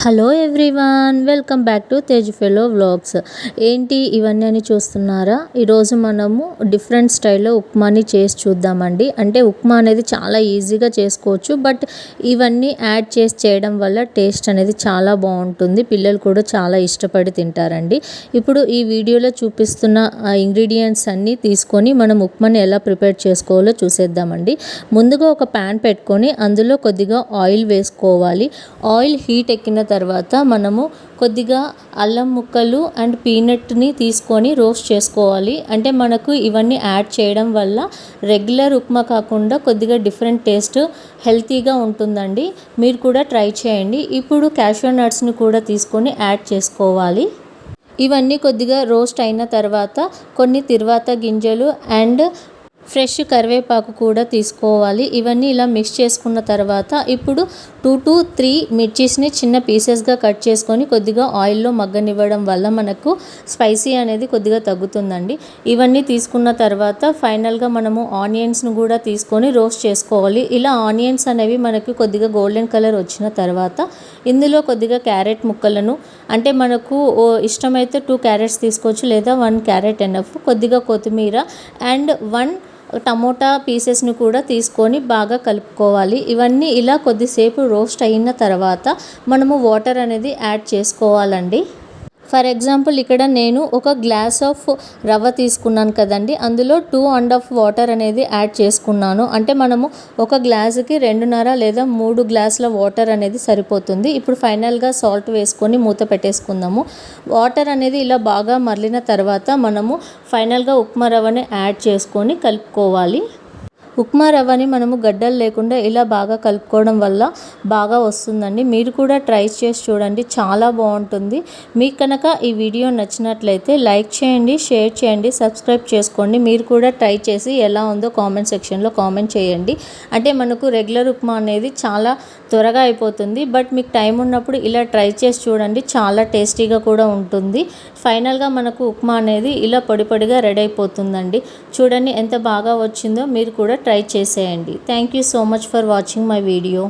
Hello everyone, welcome back to Tej fellow vlogs. ఏంటి ఇవన్నీ అని చూస్తున్నారా? ఈరోజు మనము డిఫరెంట్ స్టైల్లో ఉప్మాని చేసి చూద్దామండి. అంటే ఉప్మా అనేది చాలా ఈజీగా చేసుకోవచ్చు, బట్ ఇవన్నీ యాడ్ చేసి చేయడం వల్ల టేస్ట్ అనేది చాలా బాగుంటుంది. పిల్లలు కూడా చాలా ఇష్టపడి తింటారండి. ఇప్పుడు ఈ వీడియోలో చూపిస్తున్న ఇంగ్రీడియంట్స్ అన్నీ తీసుకొని మనం ఉప్మాని ఎలా ప్రిపేర్ చేసుకోవాలో చూసేద్దామండి. ముందుగా ఒక ప్యాన్ పెట్టుకొని అందులో కొద్దిగా ఆయిల్ వేసుకోవాలి. ఆయిల్ హీట్ ఎక్కిన తర్వాత మనము కొద్దిగా అల్లం ముక్కలు అండ్ పీనట్ని తీసుకొని రోస్ట్ చేసుకోవాలి. అంటే మనకు ఇవన్నీ యాడ్ చేయడం వల్ల రెగ్యులర్ ఉప్మా కాకుండా కొద్దిగా డిఫరెంట్ టేస్ట్ హెల్తీగా ఉంటుందండి. మీరు కూడా ట్రై చేయండి. ఇప్పుడు క్యాషూ నట్స్ని కూడా తీసుకొని యాడ్ చేసుకోవాలి. ఇవన్నీ కొద్దిగా రోస్ట్ అయిన తర్వాత కొన్ని తిరువాత గింజలు అండ్ ఫ్రెష్ కరివేపాకు కూడా తీసుకోవాలి. ఇవన్నీ ఇలా మిక్స్ చేసుకున్న తర్వాత ఇప్పుడు 2 to 3 మిర్చీస్ని చిన్న పీసెస్గా కట్ చేసుకొని కొద్దిగా ఆయిల్లో మగ్గనివ్వడం వల్ల మనకు స్పైసీ అనేది కొద్దిగా తగ్గుతుందండి. ఇవన్నీ తీసుకున్న తర్వాత ఫైనల్గా మనము ఆనియన్స్ను కూడా తీసుకొని రోస్ట్ చేసుకోవాలి. ఇలా ఆనియన్స్ అనేవి మనకు కొద్దిగా గోల్డెన్ కలర్ వచ్చిన తర్వాత ఇందులో కొద్దిగా క్యారెట్ ముక్కలను, అంటే మనకు ఇష్టమైతే 2 క్యారెట్స్ తీసుకోవచ్చు, లేదా 1 క్యారెట్ ఎనఫ్, కొద్దిగా కొత్తిమీర అండ్ 1 టమోటా పీసెస్ని కూడా తీసుకొని బాగా కలుపుకోవాలి. ఇవన్నీ ఇలా కొద్దిసేపు రోస్ట్ అయిన తర్వాత మనము వాటర్ అనేది యాడ్ చేసుకోవాలండి. ఫర్ ఎగ్జాంపుల్ ఇక్కడ నేను ఒక గ్లాస్ ఆఫ్ రవ్వ తీసుకున్నాను కదండి, అందులో 2.5 వాటర్ అనేది యాడ్ చేసుకున్నాను. అంటే మనము ఒక గ్లాసుకి 2.5 లేదా 3 గ్లాసుల వాటర్ అనేది సరిపోతుంది. ఇప్పుడు ఫైనల్గా సాల్ట్ వేసుకొని మూత పెట్టేసుకుందాము. వాటర్ అనేది ఇలా బాగా మరలిన తర్వాత మనము ఫైనల్గా ఉప్మా రవ్వని యాడ్ చేసుకొని కలుపుకోవాలి. ఉప్మా రవ్వని మనము గడ్డలు లేకుండా ఇలా బాగా కలుపుకోవడం వల్ల బాగా వస్తుందండి. మీరు కూడా ట్రై చేసి చూడండి, చాలా బాగుంటుంది. మీకు కనుక ఈ వీడియో నచ్చినట్లయితే లైక్ చేయండి, షేర్ చేయండి, సబ్స్క్రైబ్ చేసుకోండి. మీరు కూడా ట్రై చేసి ఎలా ఉందో కామెంట్ సెక్షన్లో కామెంట్ చేయండి. అంటే మనకు రెగ్యులర్ ఉప్మా అనేది చాలా త్వరగా అయిపోతుంది, బట్ మీకు టైం ఉన్నప్పుడు ఇలా ట్రై చేసి చూడండి, చాలా టేస్టీగా కూడా ఉంటుంది. ఫైనల్గా మనకు ఉప్మా అనేది ఇలా పొడి పొడిగా రెడీ అయిపోతుందండి. చూడండి ఎంత బాగా వచ్చిందో. మీరు కూడా ట్రై చేసేయండి. Thank you so much for watching my video.